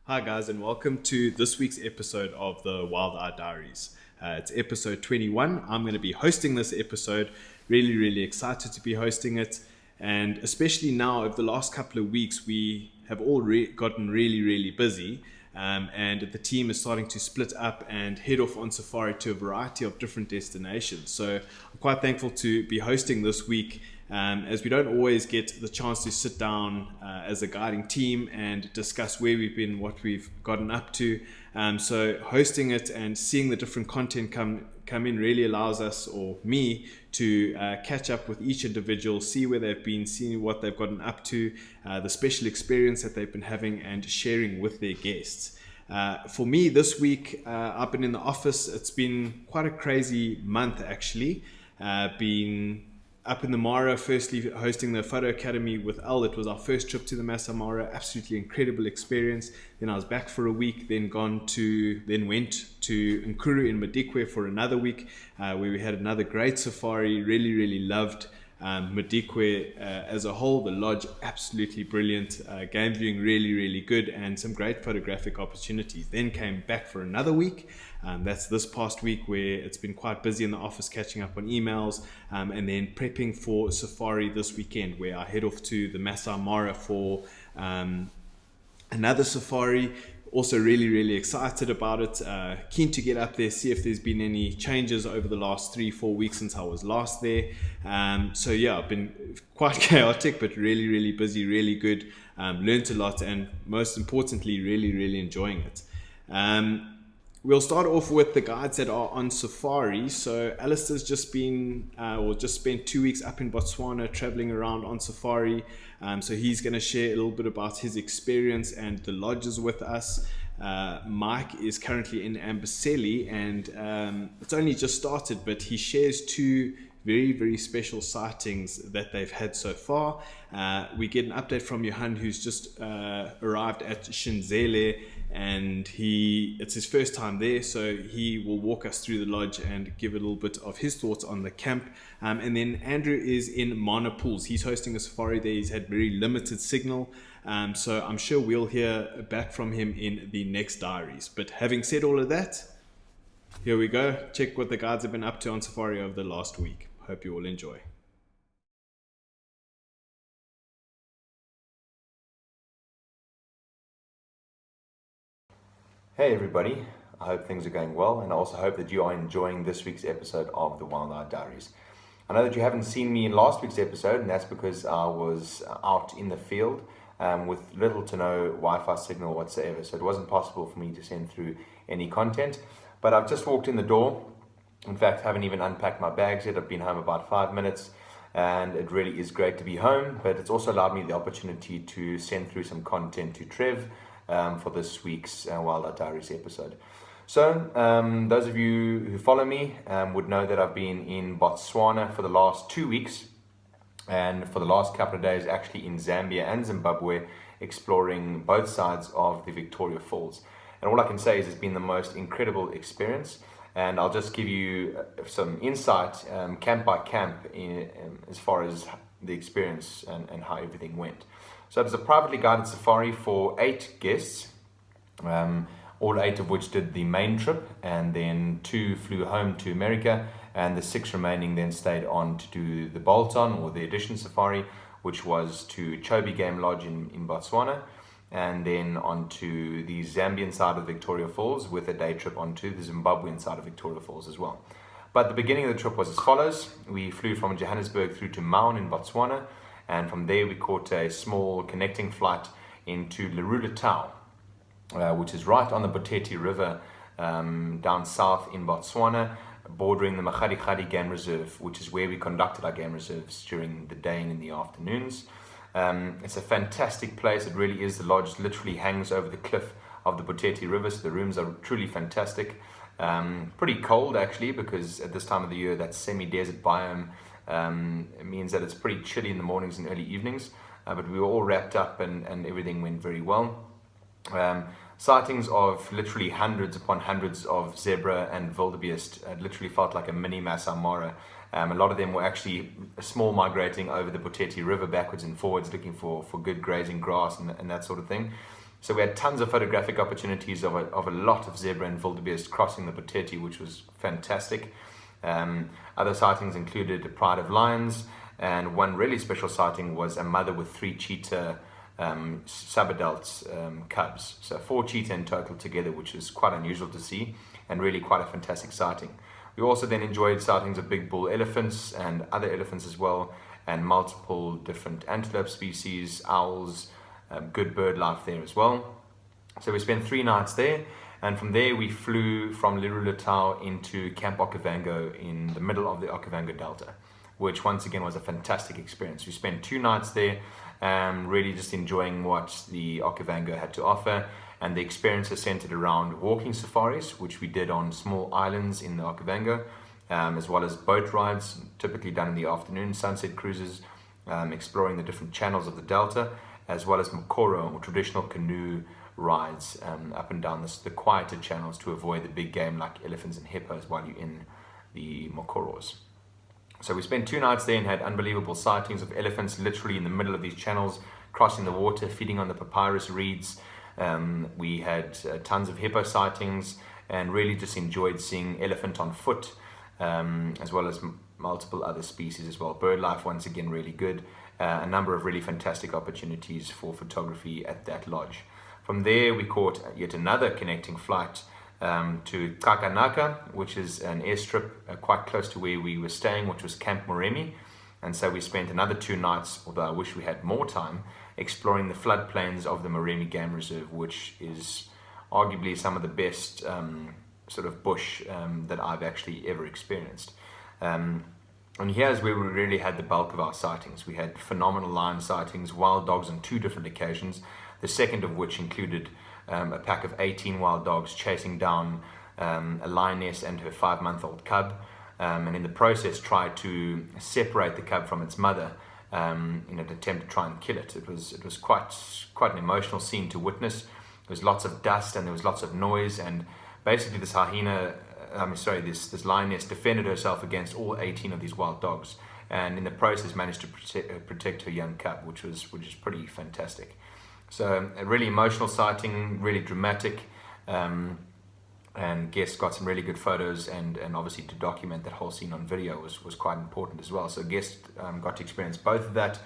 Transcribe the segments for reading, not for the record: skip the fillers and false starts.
Hi guys, and welcome to this week's episode of the Wild Eye Diaries. It's episode 21. I'm going to be hosting this episode. Really excited to be hosting it. And especially now, over the last couple of weeks, we have all gotten really busy. And the team is starting to split up and head off on safari to a variety of different destinations. So I'm quite thankful to be hosting this week, as we don't always get the chance to sit down as a guiding team and discuss where we've been, what we've gotten up to. So hosting it and seeing the different content come in really allows us, or me, to catch up with each individual, see where they've been, see what they've gotten up to, the special experience that they've been having, and sharing with their guests. For me this week, I've been in the office. It's been quite a crazy month actually. Been up in the Mara, firstly hosting the Photo Academy with Elle. It was our first trip to the Masai Mara, absolutely incredible experience. Then I was back for a week, then went to Nkuru in Madikwe for another week, where we had another great safari. Really loved Madikwe as a whole. The lodge absolutely brilliant, game viewing really good, and some great photographic opportunities. Then came back for another week. That's this past week, where it's been quite busy in the office, catching up on emails, and then prepping for safari this weekend, where I head off to the Masai Mara for another safari. Also really excited about it. Keen to get up there, see if there's been any changes over the last 3-4 weeks since I was last there. So yeah, I've been quite chaotic, but really busy, really good. Learned a lot, and most importantly, really enjoying it. We'll start off with the guides that are on safari. So Alistair's just spent 2 weeks up in Botswana, traveling around on safari. So he's going to share a little bit about his experience and the lodges with us. Mike is currently in Amboseli, and it's only just started, but he shares 2 very special sightings that they've had so far. We get an update from Johan, who's just arrived at Shindzela, and it's his first time there, so he will walk us through the lodge and give a little bit of his thoughts on the camp. And then Andrew is in Mana Pools. He's hosting a safari there. He's had very limited signal, so I'm sure we'll hear back from him in the next diaries. But having said all of that, here we go. Check what the guides have been up to on safari over the last week. Hope you all enjoy. Hey everybody, I hope things are going well, and I also hope that you are enjoying this week's episode of the Wild Eye Diaries. I know that you haven't seen me in last week's episode, and that's because I was out in the field with little to no Wi-Fi signal whatsoever, so it wasn't possible for me to send through any content. But I've just walked in the door. In fact, haven't even unpacked my bags yet. I've been home about 5 minutes, and it really is great to be home, but it's also allowed me the opportunity to send through some content to Trev for this week's Wild Eye Diaries episode. So those of you who follow me would know that I've been in Botswana for the last 2 weeks, and for the last couple of days actually in Zambia and Zimbabwe, exploring both sides of the Victoria Falls. And all I can say is it's been the most incredible experience, and I'll just give you some insight camp by camp as far as the experience and how everything went. So it was a privately guided safari for 8 guests, all 8 of which did the main trip, and then 2 flew home to America, and the 6 remaining then stayed on to do the bolt-on or the addition safari, which was to Chobe Game Lodge in Botswana, and then onto the Zambian side of Victoria Falls, with a day trip onto the Zimbabwean side of Victoria Falls as well. But the beginning of the trip was as follows. We flew from Johannesburg through to Maun in Botswana, and from there we caught a small connecting flight into Lerula, which is right on the Boteti River down south in Botswana, bordering the Makgadikgadi Game Reserve, which is where we conducted our game reserves during the day and in the afternoons. It's a fantastic place. It really is. The lodge literally hangs over the cliff of the Boteti River, so the rooms are truly fantastic. Pretty cold actually, because at this time of the year, that semi-desert biome, it means that it's pretty chilly in the mornings and early evenings, but we were all wrapped up and everything went very well. Sightings of literally hundreds upon hundreds of zebra and wildebeest. It literally felt like a mini Masai Mara. A lot of them were actually small, migrating over the Boteti River backwards and forwards, looking for good grazing grass and that sort of thing. So we had tons of photographic opportunities of a lot of zebra and wildebeest crossing the Boteti, which was fantastic. Other sightings included a pride of lions, and one really special sighting was a mother with 3 cheetah subadults cubs. So 4 cheetah in total together, which is quite unusual to see and really quite a fantastic sighting. We also then enjoyed sightings of big bull elephants and other elephants as well, and multiple different antelope species, owls, good bird life there as well. So we spent 3 nights there, and from there we flew from Lirulatau into Camp Okavango in the middle of the Okavango Delta, which once again was a fantastic experience. We spent 2 nights there, really just enjoying what the Okavango had to offer, and the experience is centered around walking safaris, which we did on small islands in the Okavango, as well as boat rides, typically done in the afternoon, sunset cruises, exploring the different channels of the Delta, as well as mokoro, or traditional canoe rides up and down the quieter channels to avoid the big game like elephants and hippos while you're in the mokoros. So we spent 2 nights there and had unbelievable sightings of elephants literally in the middle of these channels, crossing the water, feeding on the papyrus reeds. We had tons of hippo sightings and really just enjoyed seeing elephant on foot, as well as multiple other species as well. Bird life, once again, really good. A number of really fantastic opportunities for photography at that lodge. From there, we caught yet another connecting flight to Kakanaka, which is an airstrip quite close to where we were staying, which was Camp Moremi. And so we spent another 2 nights, although I wish we had more time, exploring the floodplains of the Moremi Game Reserve, which is arguably some of the best sort of bush that I've actually ever experienced. And here's where we really had the bulk of our sightings. We had phenomenal lion sightings, wild dogs on 2 different occasions, the second of which included a pack of 18 wild dogs chasing down a lioness and her 5-month-old cub, and in the process tried to separate the cub from its mother in an attempt to try and kill it. It was quite an emotional scene to witness. There was lots of dust and there was lots of noise, and basically this this lioness defended herself against all 18 of these wild dogs, and in the process managed to protect her young cub, which is pretty fantastic. So a really emotional sighting, really dramatic, and guests got some really good photos, and obviously to document that whole scene on video was quite important as well. So guests got to experience both of that,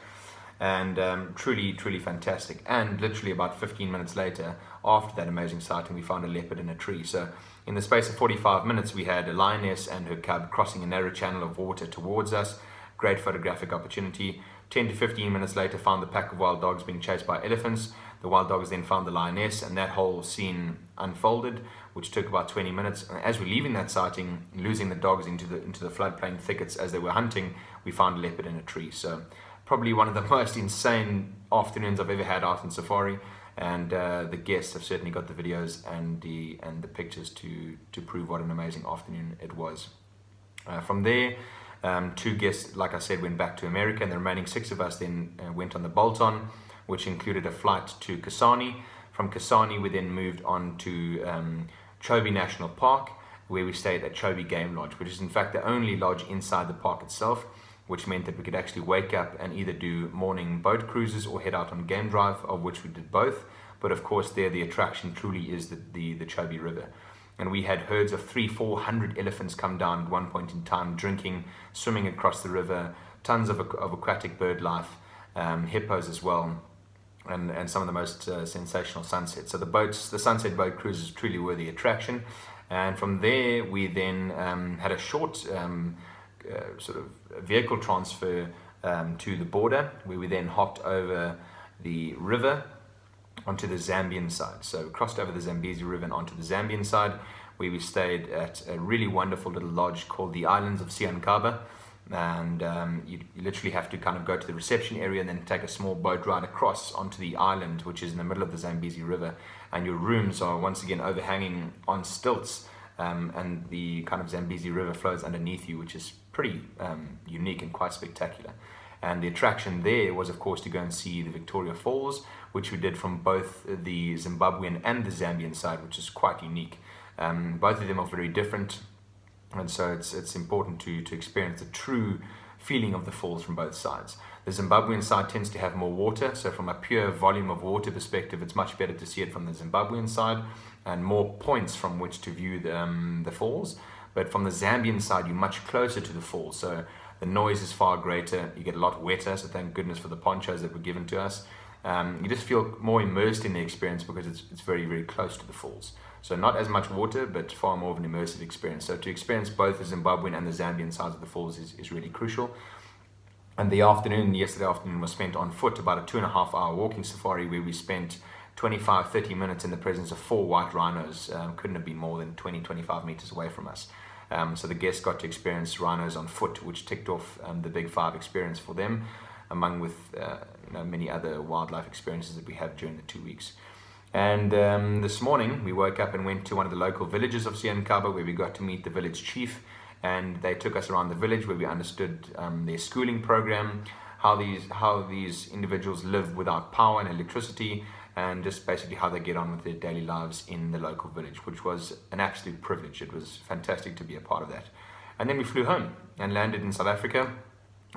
and truly fantastic. And literally about 15 minutes later, after that amazing sighting, we found a leopard in a tree. So in the space of 45 minutes, we had a lioness and her cub crossing a narrow channel of water towards us. Great photographic opportunity. 10 to 15 minutes later, found the pack of wild dogs being chased by elephants. The wild dogs then found the lioness, and that whole scene unfolded, which took about 20 minutes. And as we're leaving that sighting, losing the dogs into the floodplain thickets as they were hunting, we found a leopard in a tree. So probably one of the most insane afternoons I've ever had out on safari, and the guests have certainly got the videos and the pictures to prove what an amazing afternoon it was. From there, 2 guests, like I said, went back to America, and the remaining 6 of us then went on the bolt-on, which included a flight to Kasane. From Kasane, we then moved on to Chobe National Park, where we stayed at Chobe Game Lodge, which is in fact the only lodge inside the park itself, which meant that we could actually wake up and either do morning boat cruises or head out on game drive, of which we did both. But of course there the attraction truly is the Chobe River. And we had herds of 300-400 elephants come down at one point in time, drinking, swimming across the river, tons of aquatic bird life, hippos as well, and some of the most sensational sunsets. So the sunset boat cruise is truly worthy attraction. And from there we then had a short sort of vehicle transfer to the border, where we then hopped over the river onto the Zambian side. So we crossed over the Zambezi River and onto the Zambian side, where we stayed at a really wonderful little lodge called the Islands of Siankaba. And you literally have to kind of go to the reception area and then take a small boat ride across onto the island, which is in the middle of the Zambezi River. And your rooms are once again overhanging on stilts, and the kind of Zambezi River flows underneath you, which is pretty unique and quite spectacular. And the attraction there was, of course, to go and see the Victoria Falls, which we did from both the Zimbabwean and the Zambian side, which is quite unique. Both of them are very different, and so it's important to experience the true feeling of the falls from both sides. The Zimbabwean side tends to have more water, so from a pure volume of water perspective, it's much better to see it from the Zimbabwean side and more points from which to view the falls. But from the Zambian side, you're much closer to the falls, so the noise is far greater, you get a lot wetter, so thank goodness for the ponchos that were given to us. You just feel more immersed in the experience because it's very, very close to the falls. So not as much water, but far more of an immersive experience. So to experience both the Zimbabwean and the Zambian sides of the falls is really crucial. And yesterday afternoon was spent on foot, about a 2.5-hour walking safari where we spent 25-30 minutes in the presence of 4 white rhinos. Couldn't have been more than 20-25 meters away from us. So the guests got to experience rhinos on foot, which ticked off the Big 5 experience for them, among with many other wildlife experiences that we have during the 2 weeks. And this morning we woke up and went to one of the local villages of Shindzela where we got to meet the village chief, and they took us around the village where we understood their schooling program, how these individuals live without power and electricity, and just basically how they get on with their daily lives in the local village, which was an absolute privilege. It was fantastic to be a part of that. And then we flew home and landed in South Africa,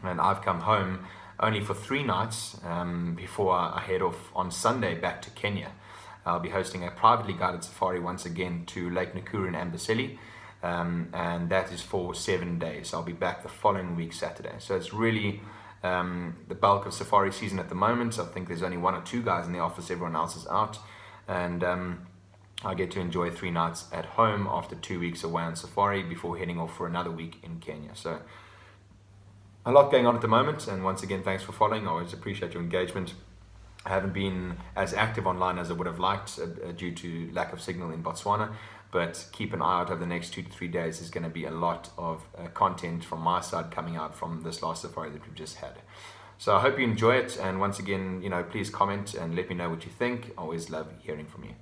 and I've come home only for 3 nights before I head off on Sunday back to Kenya. I'll be hosting a privately guided safari once again to Lake Nakuru in Amboseli, and that is for 7 days. I'll be back the following week, Saturday. So it's really the bulk of safari season at the moment. I think there's only 1 or 2 guys in the office, everyone else is out, and I get to enjoy 3 nights at home after 2 weeks away on safari before heading off for another week in Kenya. So a lot going on at the moment, and once again, thanks for following. I always appreciate your engagement. I haven't been as active online as I would have liked due to lack of signal in Botswana, but keep an eye out over the next 2 to 3 days. There's going to be a lot of content from my side coming out from this last safari that we've just had. So I hope you enjoy it, and once again, please comment and let me know what you think. I always love hearing from you.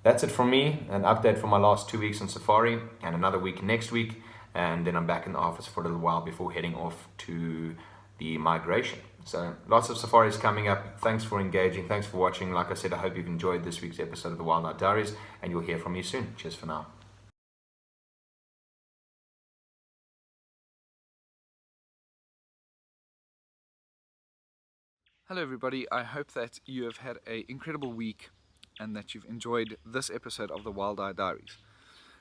That's it from me, an update for my last 2 weeks on safari, and another week next week, and then I'm back in the office for a little while before heading off to the migration. So lots of safaris coming up. Thanks for engaging. Thanks for watching. Like I said, I hope you've enjoyed this week's episode of the Wild Eye Diaries, and you'll hear from me soon. Cheers for now. Hello everybody, I hope that you have had an incredible week and that you've enjoyed this episode of the Wild Eye Diaries.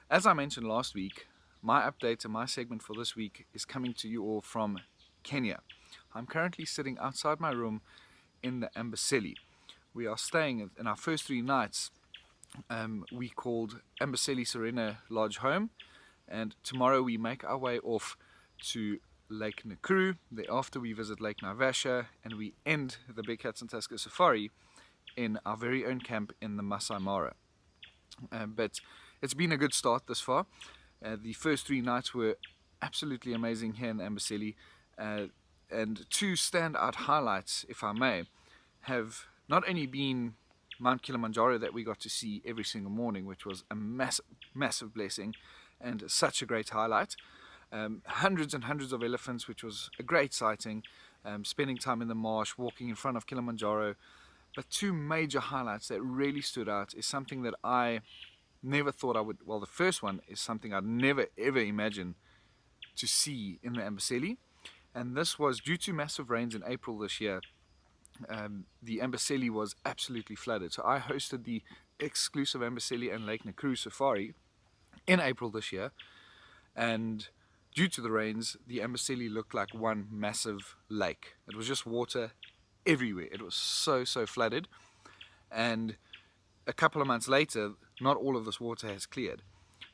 As I mentioned last week, my update and my segment for this week is coming to you all from Kenya. I'm currently sitting outside my room in the Amboseli. We are staying in our first 3 nights. We called Amboseli Serena Lodge home, and tomorrow we make our way off to Lake Nakuru. Thereafter we visit Lake Naivasha, and we end the Big Cats and Tusker Safari in our very own camp in the Masai Mara. But it's been a good start this far. The first 3 nights were absolutely amazing here in Amboseli, and 2 standout highlights, if I may, have not only been Mount Kilimanjaro that we got to see every single morning, which was a massive blessing and such a great highlight. Hundreds and hundreds of elephants, which was a great sighting, spending time in the marsh, walking in front of Kilimanjaro. But 2 major highlights that really stood out is something that I never thought I would, well, the first one is something I'd never ever imagined to see in the Amboseli, and this was due to massive rains in April this year. The Amboseli was absolutely flooded, so I hosted the exclusive Amboseli and Lake Nakuru safari in April this year, and due to the rains, the Amboseli looked like one massive lake. It was just water everywhere. It was so flooded, and a couple of months later, not all of this water has cleared.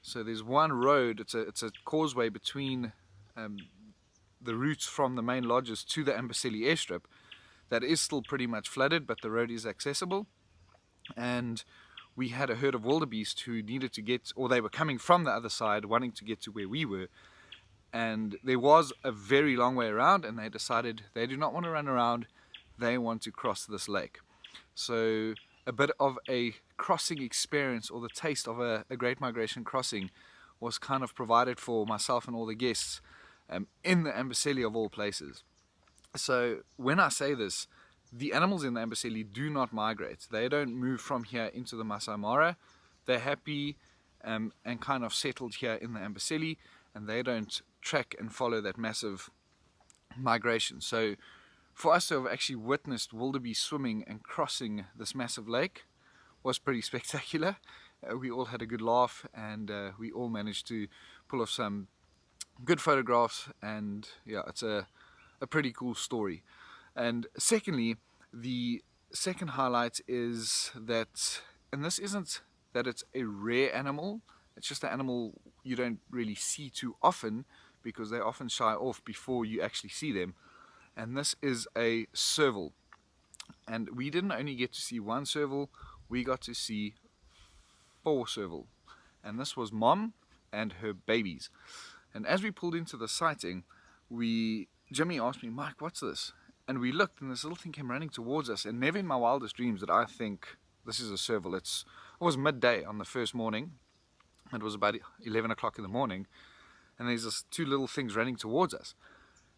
So there's one road, it's a causeway between the routes from the main lodges to the Amboseli airstrip that is still pretty much flooded, but the road is accessible. And we had a herd of wildebeest who needed to get, or they were coming from the other side wanting to get to where we were, and there was a very long way around, and they decided they do not want to run around, they want to cross this lake. So a bit of a crossing experience, or the taste of a Great Migration crossing, was kind of provided for myself and all the guests in the Amboseli of all places. So when I say this, the animals in the Amboseli do not migrate. They don't move from here into the Masai Mara. They're happy and kind of settled here in the Amboseli, and they don't track and follow that massive migration. So for us to have actually witnessed wildebeest swimming and crossing this massive lake was pretty spectacular. We all had a good laugh, and we all managed to pull off some good photographs, and yeah, it's a pretty cool story. And secondly, the second highlight is that, and this isn't that it's a rare animal, it's just an animal you don't really see too often because they often shy off before you actually see them. And this is a serval. And we didn't only get to see one serval, we got to see 4 serval. And this was mom and her babies. And as we pulled into the sighting, Jimmy asked me, Mike, what's this? And we looked, and this little thing came running towards us. And never in my wildest dreams did I think this is a serval. It was midday on the first morning. It was about 11 o'clock in the morning. And there's this 2 little things running towards us.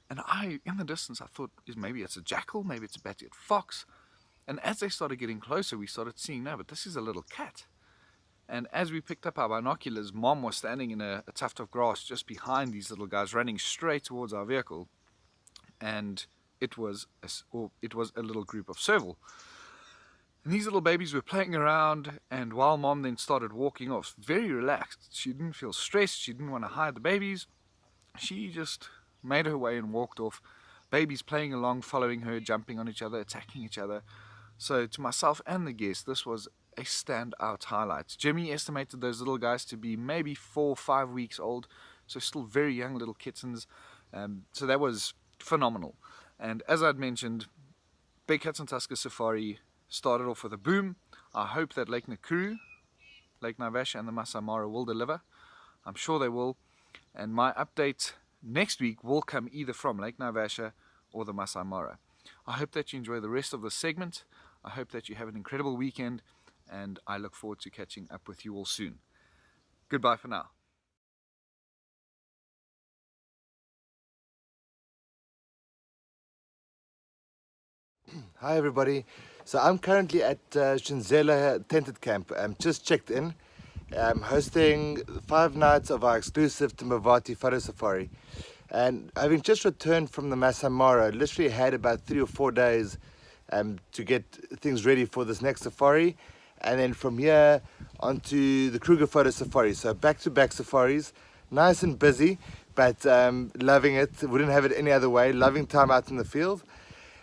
And in the distance, I thought, maybe it's a jackal, maybe it's a bad-eared fox. And as they started getting closer, we started seeing, no, but this is a little cat. And as we picked up our binoculars, mom was standing in a tuft of grass just behind these little guys, running straight towards our vehicle. And it was a little group of serval. And these little babies were playing around, and while mom then started walking off, very relaxed. She didn't feel stressed, she didn't want to hide the babies. She just made her way and walked off. Babies playing along, following her, jumping on each other, attacking each other. So to myself and the guests, this was a standout highlight. Jimmy estimated those little guys to be maybe 4 or 5 weeks old, so still very young little kittens. So that was phenomenal. And as I'd mentioned, Big Cats and Tusker Safari started off with a boom. I hope that Lake Nakuru, Lake Naivasha and the Masai Mara will deliver. I'm sure they will. And my update next week will come either from Lake Naivasha or the Masai Mara. I hope that you enjoy the rest of the segment. I hope that you have an incredible weekend, and I look forward to catching up with you all soon. Goodbye for now. Hi everybody. So I'm currently at Shindzela tented camp. Just checked in. I'm hosting 5 nights of our exclusive Timbavati photo safari. And having just returned from the Masai Mara, literally had about 3 or 4 days to get things ready for this next safari. And then from here onto the Kruger photo safari. So back-to-back safaris, nice and busy, but loving it. Wouldn't have it any other way. Loving time out in the field.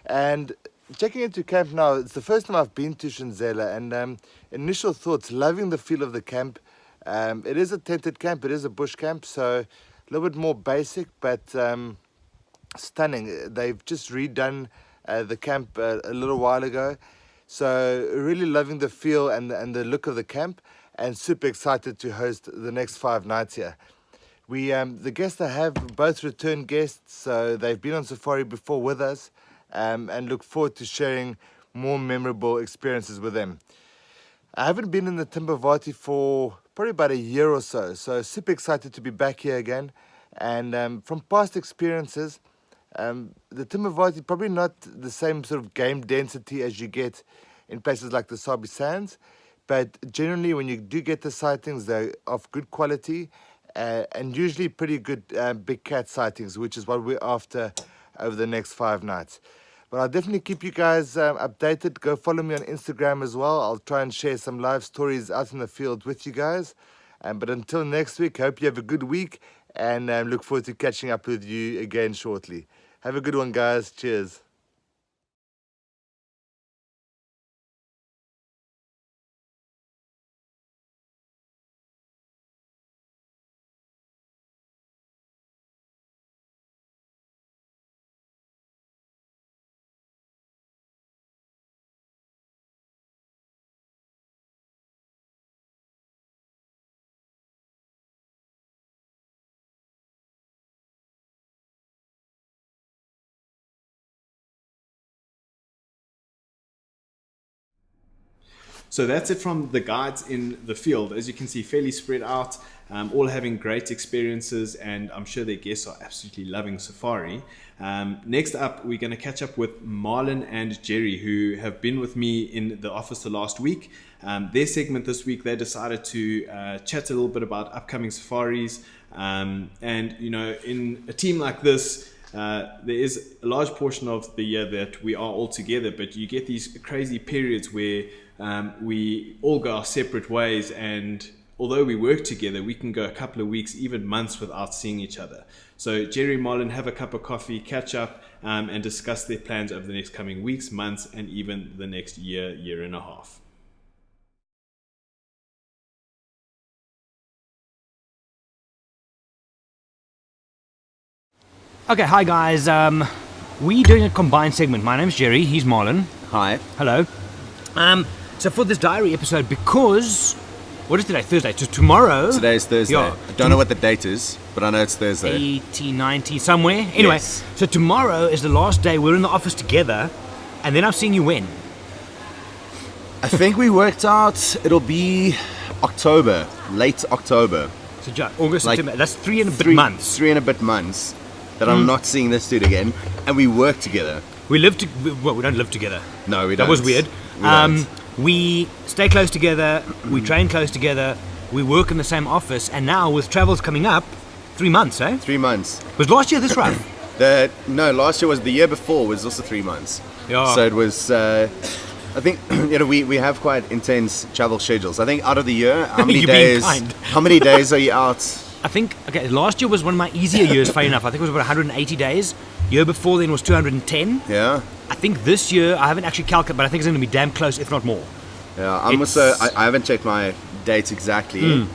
And checking into camp now, it's the first time I've been to Shindzela, and initial thoughts, loving the feel of the camp. It is a tented camp, it is a bush camp, so a little bit more basic, but stunning. They've just redone the camp a little while ago, so really loving the feel and the look of the camp, and super excited to host the next 5 nights here. The guests I have, both return guests, so they've been on safari before with us, and look forward to sharing more memorable experiences with them. I haven't been in the Timbavati for probably about a year or so super excited to be back here again. And from past experiences, the Timbavati probably not the same sort of game density as you get in places like the Sabi Sands, but generally when you do get the sightings, they're of good quality, and usually pretty good big cat sightings, which is what we're after over the next 5 nights. But I'll definitely keep you guys updated. Go follow me on Instagram as well. I'll try and share some live stories out in the field with you guys. But until next week, hope you have a good week, and look forward to catching up with you again shortly. Have a good one, guys. Cheers. So that's it from the guides in the field. As you can see, fairly spread out, all having great experiences, and I'm sure their guests are absolutely loving safari. Next up, we're going to catch up with Marlon and Gerry, who have been with me in the office the last week. Their segment this week, they decided to chat a little bit about upcoming safaris. And, you know, in a team like this, there is a large portion of the year that we are all together, but you get these crazy periods where we all go our separate ways, and although we work together, we can go a couple of weeks, even months without seeing each other. So Gerry and Marlon have a cup of coffee, catch up, and discuss their plans over the next coming weeks, months, and even the next year, year and a half. Okay, hi guys. We're doing a combined segment. My name's Gerry, he's Marlon. Hi. Hello. So for this diary episode, because what is today? Thursday. So tomorrow. Today is Thursday. Yeah. I don't know what the date is, but I know it's Thursday. 80, 90, somewhere. Anyway, Yes. so tomorrow is the last day we're in the office together, and then I'm seeing you when? I think we worked out it'll be October, late October. So August, Like September. That's 3 and a bit months. 3 and a bit months that I'm not seeing this dude again, and we work together. We don't live together. No, we don't. That was weird. We don't. We stay close together, we train close together, we work in the same office, and now with travels coming up, 3 months, eh? 3 months. Was last year this rough? No, last year was the year before was also 3 months. Yeah. So it was. I think we have quite intense travel schedules. I think out of the year, how many You're being days? kind. How many days are you out? I think, last year was one of my easier years, funny enough. I think it was about 180 days. Year before then was 210. Yeah. I think this year, I haven't actually calculated, but I think it's going to be damn close, if not more. Yeah, I haven't checked my dates exactly,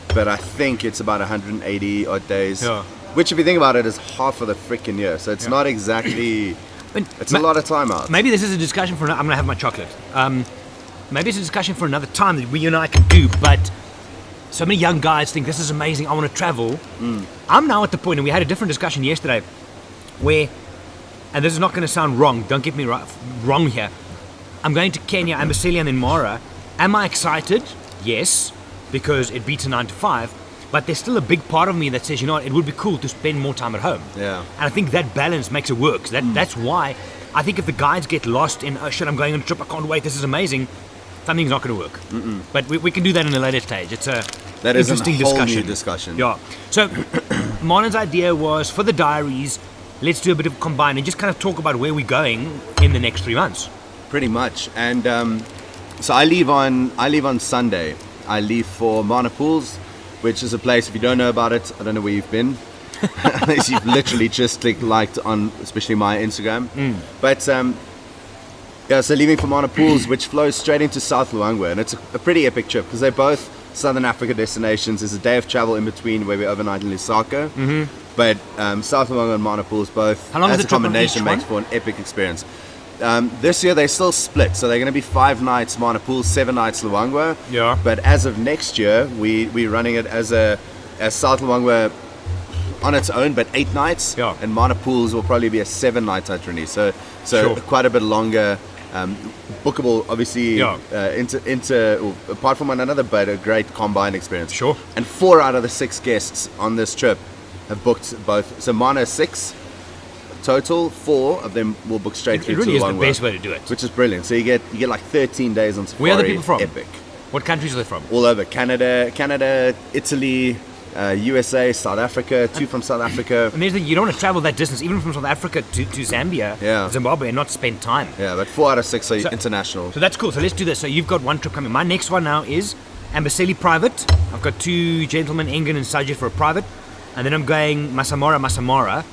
but I think it's about 180 odd days. Yeah. Which, if you think about it, is half of the freaking year. So it's not exactly. It's a lot of time out. Maybe this is a discussion for I'm going to have my chocolate. Maybe it's a discussion for another time that you and I can do, but so many young guys think this is amazing, I want to travel. I'm now at the point, and we had a different discussion yesterday, where, and this is not going to sound wrong, don't get me wrong here, I'm going to Kenya, Amboseli, and then Mara. Am I excited? Yes, because it beats a 9 to 5, but there's still a big part of me that says, you know what, it would be cool to spend more time at home. Yeah. And I think that balance makes it work. So that's why I think if the guides get lost in, oh shit, I'm going on a trip, I can't wait, this is amazing, something's not going to work. But we can do that in a later stage. It's a That is interesting a whole discussion. new discussion. Yeah. So Marlon's idea was for the diaries, let's do a bit of combine and just kind of talk about where we're going in the next 3 months. Pretty much. And so I leave on Sunday. I leave for Mana Pools, which is a place, if you don't know about it, I don't know where you've been. Unless you've literally just liked on, especially my Instagram. But yeah, so leaving for Mana Pools, which flows straight into South Luangwa, and it's a pretty epic trip because they're both Southern Africa destinations. There's a day of travel in between where we overnight in Lusaka. But South Luangwa and Mana Pools both, How long is as the a trip on combination, each makes for an epic experience. This year they're still split, so they're going to be 5 nights Mana Pools, 7 nights Luangwa. Yeah. But as of next year, we're running it as South Luangwa on its own, but 8 nights. Yeah. And Mana Pools will probably be a 7-night itinerary, so Sure. quite a bit longer. Bookable, obviously. Yeah. Apart from one another, but a great combined experience. Sure. And 4 out of the 6 guests on this trip have booked both. So Mana is 6 total. 4 of them will book straight It through really to is the Luangwa, best way to do it. which is brilliant. So you get like 13 days on safari. Where are the people from? Epic. What countries are they from? All over Canada, Italy, USA, South Africa. 2 from South Africa. And there's you don't want to travel that distance, even from South Africa to Zambia, Yeah. Zimbabwe, and not spend time. Yeah, but 4 out of 6 are So- international. So that's cool. So let's do this. So you've got one trip coming. My next one now is Amboseli private. I've got 2 gentlemen, Engen and Sajid, for a private. And then I'm going Masamara.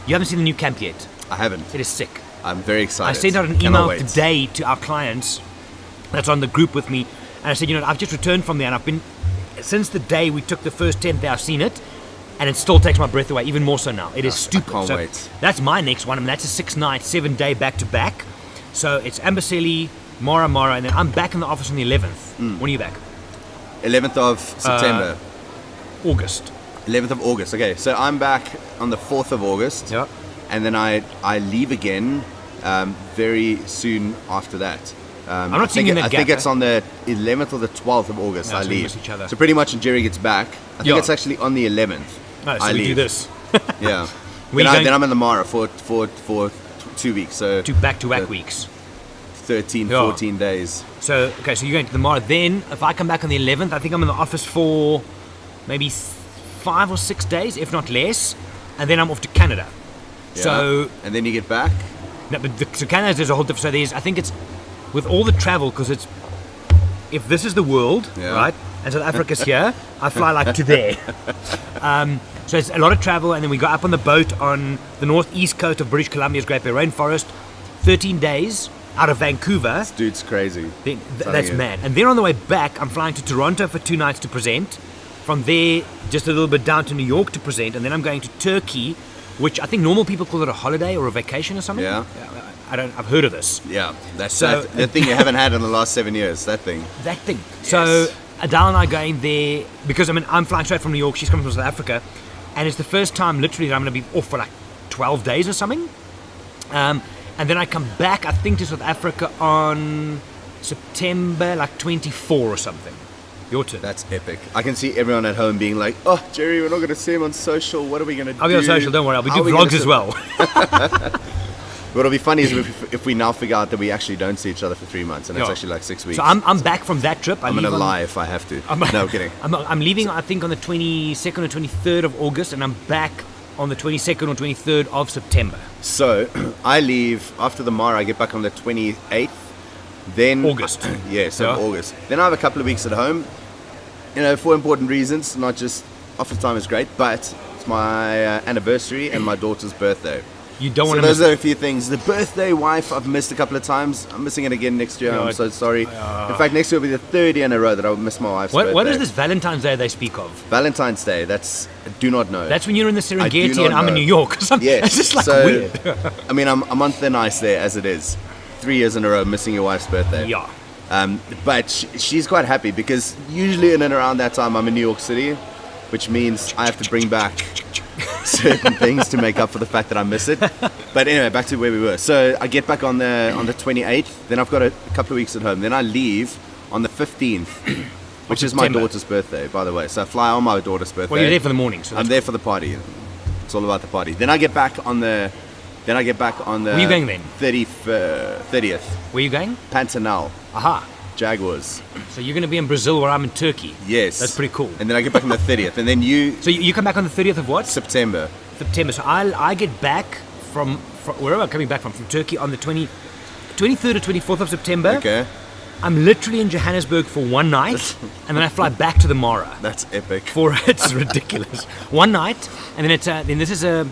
You haven't seen the new camp yet. I haven't. It is sick. I'm very excited. I sent out an Cannot email wait. today to our clients that's on the group with me. And I said, you know, I've just returned from there and I've been, since the day we took the first tent there, I've seen it. And it still takes my breath away, even more so now. It is stupid. can't So wait. That's my next one. I mean, that's a 6-night, 7-day back-to-back. So it's Amboseli, Mara, and then I'm back in the office on the 11th. When are you back? 11th of September. August. 11th of August. Okay, so I'm back on the 4th of August. Yeah. And then I leave again very soon after that. I'm not seeing you in that I think gap, it's on the 11th or the 12th of August Yeah, I so we leave. miss each other. So pretty much when Jerry gets back, I think Yeah. it's actually on the 11th. No, so I we leave. do this. Yeah. Where you then going- I'm in the Mara for 2 weeks. So 2 back-to-back Uh, weeks. 13, Yeah. 14 days. So, okay, so you're going to the Mara. Then, if I come back on the 11th, I think I'm in the office for maybe 5 or 6 days, if not less. and then I'm off to Canada. Yeah. So and then you get back. no, but so Canada is a whole different. So there's, I think it's with all the travel, because it's, if this is the world, Yeah. right, and South Africa's here, I fly like to there. So it's a lot of travel, and then we go up on the boat on the northeast coast of British Columbia's Great Bear Rainforest, 13 days out of Vancouver. Dude's crazy. That's mad. And then on the way back, I'm flying to Toronto for 2 nights to present. From there, just a little bit down to New York to present, and then I'm going to Turkey, which I think normal people call it a holiday or a vacation or something. Yeah. I've heard of this. Yeah, that's So- the thing you haven't had in the last 7 years. That thing. That thing. So Adele and I going there because I'm flying straight from New York. She's coming from South Africa, and it's the first time literally that I'm going to be off for like 12 days or something. And then I come back, I think, to South Africa on September like 24 or something. Your turn. That's epic. I can see everyone at home being like, "Oh, Gerry, we're not going to see him on social. What are we going to do?" I'll be on social. Don't worry. I'll be How doing are we vlogs gonna as well. What'll be funny is if we now figure out that we actually don't see each other for 3 months, and it's Yeah. actually like 6 weeks. So I'm back from that trip. I'm gonna leave on- lie if I have to. No kidding. I'm leaving, I think, on the 22nd or 23rd of August, and I'm back on the 22nd or 23rd of September. So I leave after the Mara. I get back on the 28th. Then August. Yeah, so Yeah. August. Then I have a couple of weeks at home. You know, for important reasons. Not just office time is great, but it's my anniversary and my daughter's birthday. You don't So want to those miss are a few things. The birthday wife I've missed a couple of times. I'm missing it again next year. I'm so sorry. In fact, next year will be the 3rd year in a row that I'll miss my wife's birthday. What is this Valentine's Day they speak of? Valentine's Day. That's I do not know. That's when you're in the I do Serengeti not and I'm in know. New York or something. Yes. It's just like so, weird. I mean, I'm on thin ice there as it is. 3 years in a row missing your wife's birthday. Yeah. But she's quite happy because usually in and around that time I'm in New York City, which means I have to bring back certain things to make up for the fact that I miss it. But anyway, back to where we were. So I get back on the 28th. Then I've got a couple of weeks at home. Then I leave on the 15th, which is my September. daughter's birthday, by the way. So I fly on my daughter's birthday. Well, you're there for the morning. So I'm there for the party. It's all about the party. Then I get back on the. Where are you going then? 30th. Where are you going? Pantanal, Aha. Jaguars. So you're going to be in Brazil where I'm in Turkey. Yes. That's pretty cool. And then I get back on the 30th. And then you, So you come back on the 30th of what? September. September. So I get back from wherever I'm coming back from Turkey on the 23rd or 24th of September. Okay. I'm literally in Johannesburg for one night, and then I fly back to the Mara. That's epic. It's ridiculous. One night, and then this is a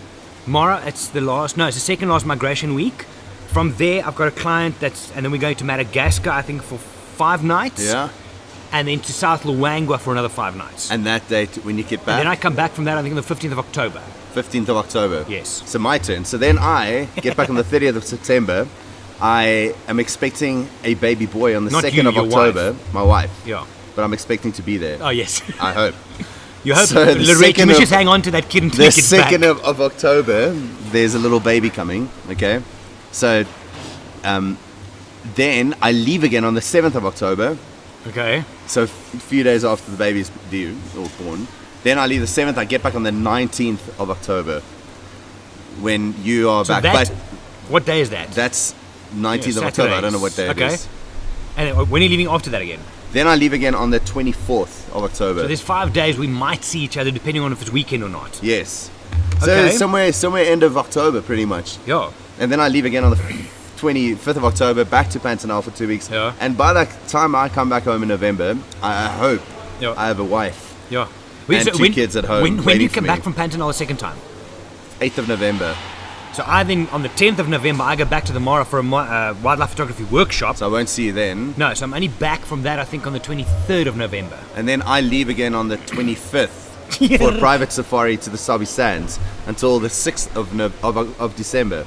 Mara. It's the second last migration week. From there, I've got a client and then we're going to Madagascar, I think, for 5 nights. Yeah. And then to South Luangwa for another 5 nights. And that date, when you get back, And then I come back from that, I think, on the 15th of October. 15th of October. Yes. So my turn. So then I get back on the 30th of September. I am expecting a baby boy on the Not 2nd you, of your October. My wife. Yeah. But I'm expecting to be there. Oh, yes. I hope. You hope. So the Lorette, you 2nd must of- just hang on to that kid until The he gets back. 2nd of October, there's a little baby coming. Okay. So then I leave again on the 7th of October. Okay. So a few days after the baby's due or born. Then I leave the 7th. I get back on the 19th of October when you are So back. that, But what day is that? that's 19th of Yeah, October. I don't know what day Saturdays. it is. And then when are you leaving after that again? Then I leave again on the 24th of October. So there's 5 days we might see each other depending on if it's weekend or not. Yes. Okay. So somewhere end of October pretty much. Yeah. And then I leave again on the 25th of October, back to Pantanal for 2 weeks. Yeah. And by that time I come back home in November, I hope Yeah. I have a wife. Yeah. And two kids at home When do waiting you for come me. back from Pantanal a second time? 8th of November. So I think on the 10th of November I go back to the Mara for a wildlife photography workshop. So I won't see you then. No, so I'm only back from that I think on the 23rd of November. And then I leave again on the 25th for a private safari to the Sabi Sands until the 6th of December.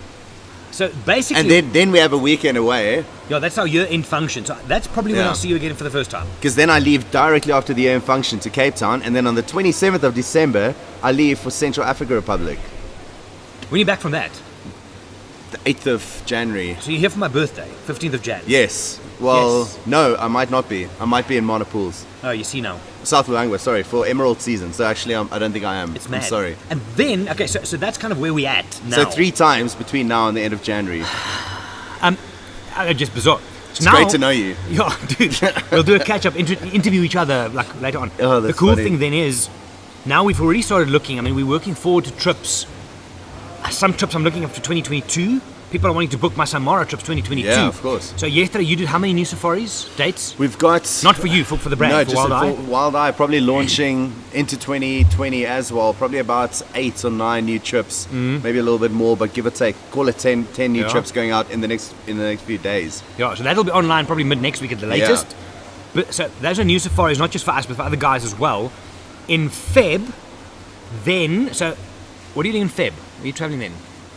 So basically, And then we have a weekend away, yeah, that's how year-end functions. So that's probably when Yeah. I'll see you again for the first time. because then I leave directly after the AM function to Cape Town, and then on the 27th of December, I leave for Central Africa Republic. When are you back from that? The 8th of January. So you're here for my birthday, 15th of Jan. Yes. Well, Yes. no, I might not be. I might be in Monopools. Oh, you see now. South Luangwa, sorry, for Emerald season. So actually, I don't think I am. It's mad. I'm sorry. And then, okay, so that's kind of where we at now. So 3 times between now and the end of January. Just bizarre. So It's great to know you. Yeah, dude. We'll do a catch-up, interview each other like later on. Oh, the that's cool funny. thing then is, now we've already started looking. I mean, we're working forward to trips some trips I'm looking up to 2022. People are wanting to book my Samara trips 2022. Yeah, of course. So yesterday you did how many new safaris dates? We've got Not for you, for the brand, no, for just Wild Eye. for Wild Eye, probably launching into 2020 as well. Probably about 8 or 9 new trips, maybe a little bit more, but give or take, call it 10 new Yeah. trips going out in the next few days. Yeah, so that'll be online probably mid next week at the latest. But so those are new safaris, not just for us, but for other guys as well. In Feb, then, so what are you doing in Feb? Are you traveling then?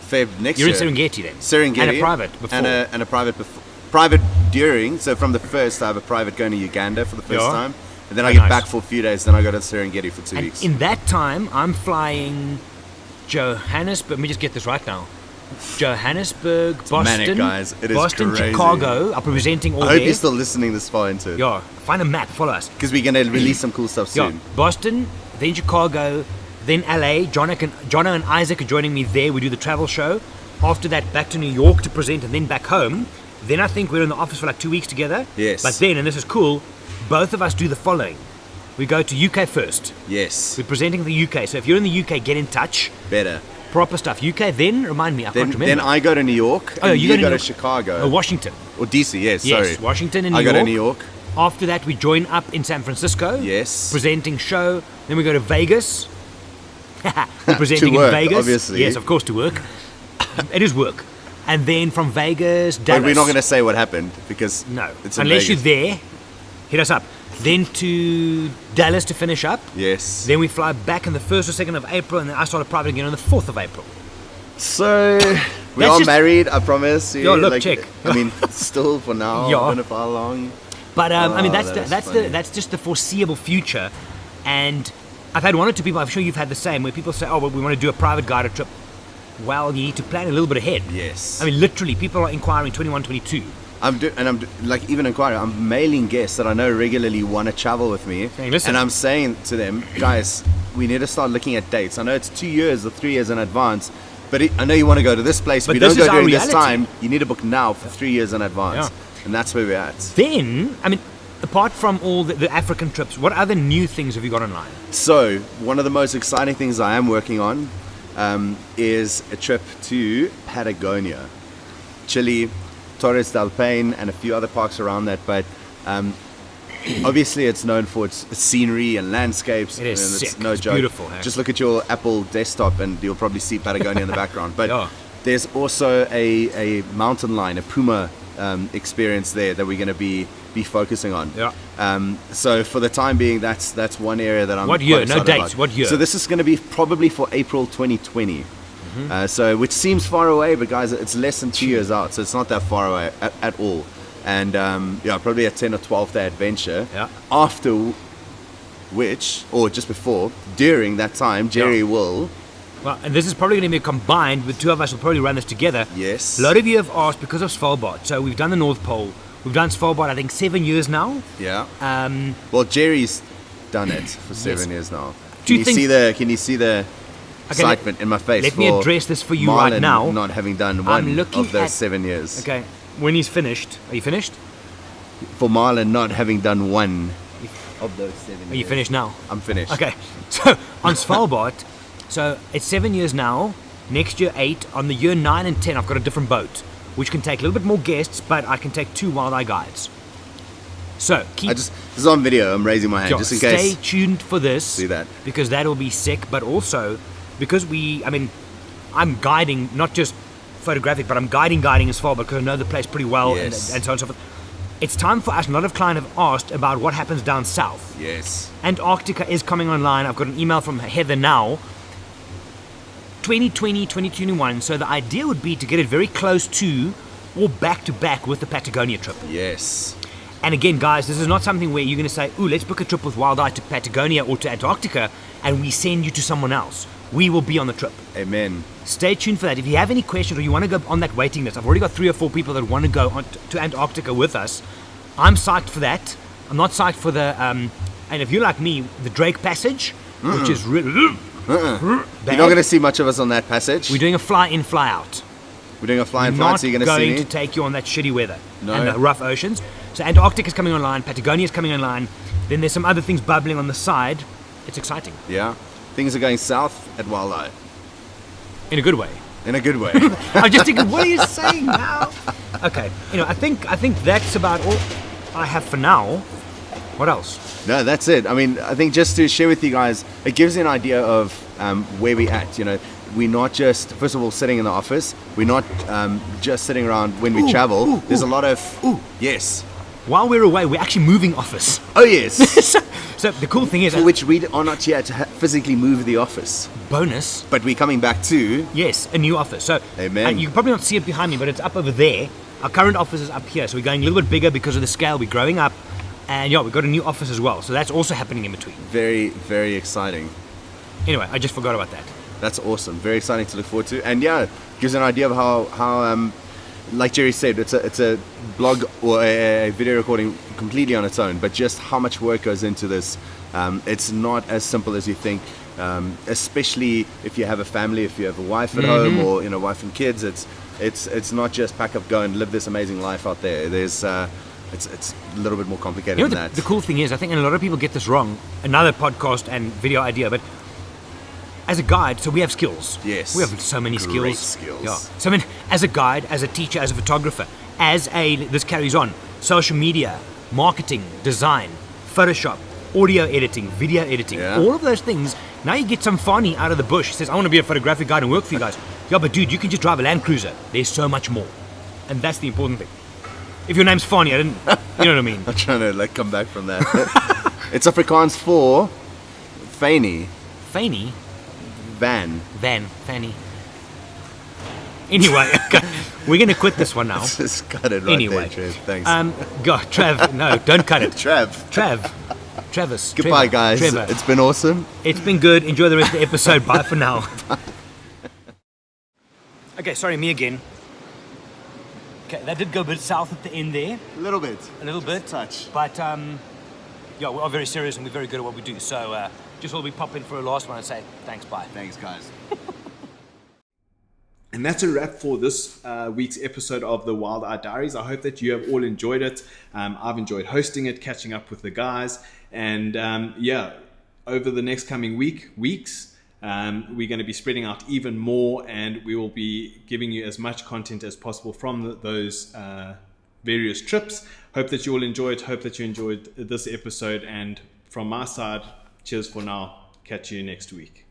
Feb next You're year. in Serengeti then? Serengeti. And a private before? And a private before. Private during, so from the first I have a private going to Uganda for the first Yeah. time. And then I Oh, get nice. back for a few days, then I go to Serengeti for 2 And weeks. in that time, I'm flying Johannesburg. Let me just get this right now. Johannesburg, Boston, manic, guys. It is Boston, crazy. Chicago are presenting all I hope there. you're still listening this far into it. Yeah, find a map, follow us. Because we're going to release some cool stuff Yeah, soon. Boston, then Chicago, then LA. Jono and Isaac are joining me there. We do the travel show. After that, back to New York to present, and then back home. Then I think we're in the office for like 2 weeks together. Yes. But then, and this is cool, both of us do the following. We go to UK first. Yes. We're presenting the UK. So if you're in the UK, get in touch. Better. Proper stuff. UK, then remind me, I can't remember. Then I go to New York. Oh, and you you go go to to Chicago. Oh, Washington. Or DC, yes, Yes, sorry. Washington and New I York. go to New York. After that, we join up in San Francisco. Yes. Presenting show. Then we go to Vegas. We're presenting work, in Vegas. obviously. Yes, of course, to work. It is work. And then from Vegas, Dallas. But we're not going to say what happened because No. it's in Unless Vegas. you're there, hit us up. Then to Dallas to finish up. Yes. Then we fly back on the 1st or 2nd of April, and then I start a private again on the 4th of April. So we That's are just- married, I promise. Yo, look, check. I mean, still for now. Yeah. I don't know for how long. But I mean, Oh, that is funny. that's just the foreseeable future. And I've had one or two people, I'm sure you've had the same, where people say, oh, well, we want to do a private guided trip. Well, you need to plan a little bit ahead. Yes. I mean, literally, people are inquiring 21, 22. I'm like even inquiring. I'm mailing guests that I know regularly want to travel with me, Saying, "Listen." and I'm saying to them, guys, we need to start looking at dates. I know it's 2 years or 3 years in advance, but I know you want to go to this place. But If you this don't is go our during this reality. time, you need to book now for 3 years in advance, Yeah. and that's where we're at. Then, I mean, apart from all the African trips, what other new things have you got online? So one of the most exciting things I am working on is a trip to Patagonia, Chile, Torres del Paine, and a few other parks around that. But obviously, it's known for its scenery and landscapes. It is and it's sick. no It's joke. beautiful, hey? Just look at your Apple desktop, and you'll probably see Patagonia in the background. But Yeah. there's also a mountain lion, a puma experience there that we're going to be focusing on. Yeah. So for the time being, that's one area that I'm. What year? quite No excited dates. about. What year? So this is going to be probably for April 2020. So which seems far away, but guys, it's less than 2 years out, so it's not that far away at all. And yeah, probably a 10 or 12 day adventure. Yeah. After which, or just before, during that time, Gerry will. Well, and this is probably going to be combined with two of us will probably run this together. Yes. A lot of you have asked because of Svalbard. So we've done the North Pole. We've done Svalbard, I think, 7 years now. Yeah. Um, Well, Jerry's done it for 7 years now. Do you Can think- you see the Okay, excitement in my face? let me for address this for you Marlon right now. Not having done I'm one looking of those at- 7 years. okay, when he's finished. Are you finished? For Marlon not having done one of those 7 years. Are you finished now? I'm finished. Okay, so on Svalbard, so it's 7 years now, next year 8, on the year 9 and 10 I've got a different boat, which can take a little bit more guests, but I can take 2 Wild Eye guides. So, keep This is on video. I'm raising my hand just in stay case. tuned for this. See that. Because that'll be sick, but also, because I'm guiding, not just photographic, but I'm guiding as far because I know the place pretty well Yes. and so on and so forth. It's time for us, a lot of clients have asked about what happens down south. Yes. Antarctica is coming online. I've got an email from Heather now. 2020, 2021. So the idea would be to get it very close to or back to back with the Patagonia trip. Yes. And again, guys, this is not something where you're going to say, ooh, let's book a trip with Wild Eye to Patagonia or to Antarctica and we send you to someone else. We will be on the trip. Amen. Stay tuned for that. If you have any questions or you want to go on that waiting list, I've already got 3 or 4 people that want to go on to Antarctica with us. I'm psyched for that. I'm not psyched for the, and if you're like me, the Drake Passage, which is really bad. You're not going to see much of us on that passage. We're doing a fly-in, fly-out. We're doing a flying We're flight, not so you're going to see going me. to take you on that shitty weather No. and the rough oceans. So Antarctica is coming online, Patagonia is coming online. Then there's some other things bubbling on the side. It's exciting Yeah. Things are going south at Wild Eye. in a good way. In a good way. I'm just thinking, what are you saying now? Okay, I think that's about all I have for now. What else? No, that's it. I mean, I think just to share with you guys, it gives you an idea of where we're at. We're not just, first of all, sitting in the office. We're not just sitting around when we travel. There's a lot of... Yes. While we're away, we're actually moving office. Oh, yes. So the cool thing is... For which we are not here to physically move the office. Bonus. But we're coming back to... Yes, a new office. So Amen. You can probably not see it behind me, but it's up over there. Our current office is up here. So we're going a little bit bigger because of the scale. We're growing up. And we've got a new office as well. So that's also happening in between. Very, very exciting. Anyway, I just forgot about that. That's awesome. Very exciting to look forward to. And gives an idea of how like Gerry said, it's a blog or a video recording completely on its own, but just how much work goes into this. It's not as simple as you think, especially if you have a family, if you have a wife at home, or wife and kids. It's not just pack up, go and live this amazing life out there. There's it's a little bit more complicated than that. The cool thing is, I think a lot of people get this wrong. Another podcast and video idea, but as a guide, so we have skills. Yes. We have so many Great skills. skills. Yeah. So I mean, as a guide, as a teacher, as a photographer, this carries on, social media, marketing, design, Photoshop, audio editing, video editing, all of those things. Now you get some Fani out of the bush. He says, I want to be a photographic guide and work for you guys. Yeah, but dude, you can just drive a Land Cruiser. There's so much more. And that's the important thing. If your name's Fani, you know what I mean? I'm trying to come back from that. It's Afrikaans for Fani. Fani? Van. Fanny. Anyway, okay, we're going to quit this one now. Just cut it right there, Trev. Thanks. Trev, no, don't cut it. Travis. Goodbye, Trevor, guys. Trevor. It's been awesome. It's been good. Enjoy the rest of the episode. Bye for now. Okay, sorry, me again. Okay, that did go a bit south at the end there. A little bit. Touch. But, we are very serious and we're very good at what we do. So, just thought we'd pop in for a last one and say thanks, bye. Thanks, guys. And that's a wrap for this week's episode of the Wild Eye Diaries. I hope that you have all enjoyed it. I've enjoyed hosting it, catching up with the guys. And over the next coming weeks, we're going to be spreading out even more, and we will be giving you as much content as possible from those various trips. Hope that you all enjoyed. Hope that you enjoyed this episode. And from my side, cheers for now. Catch you next week.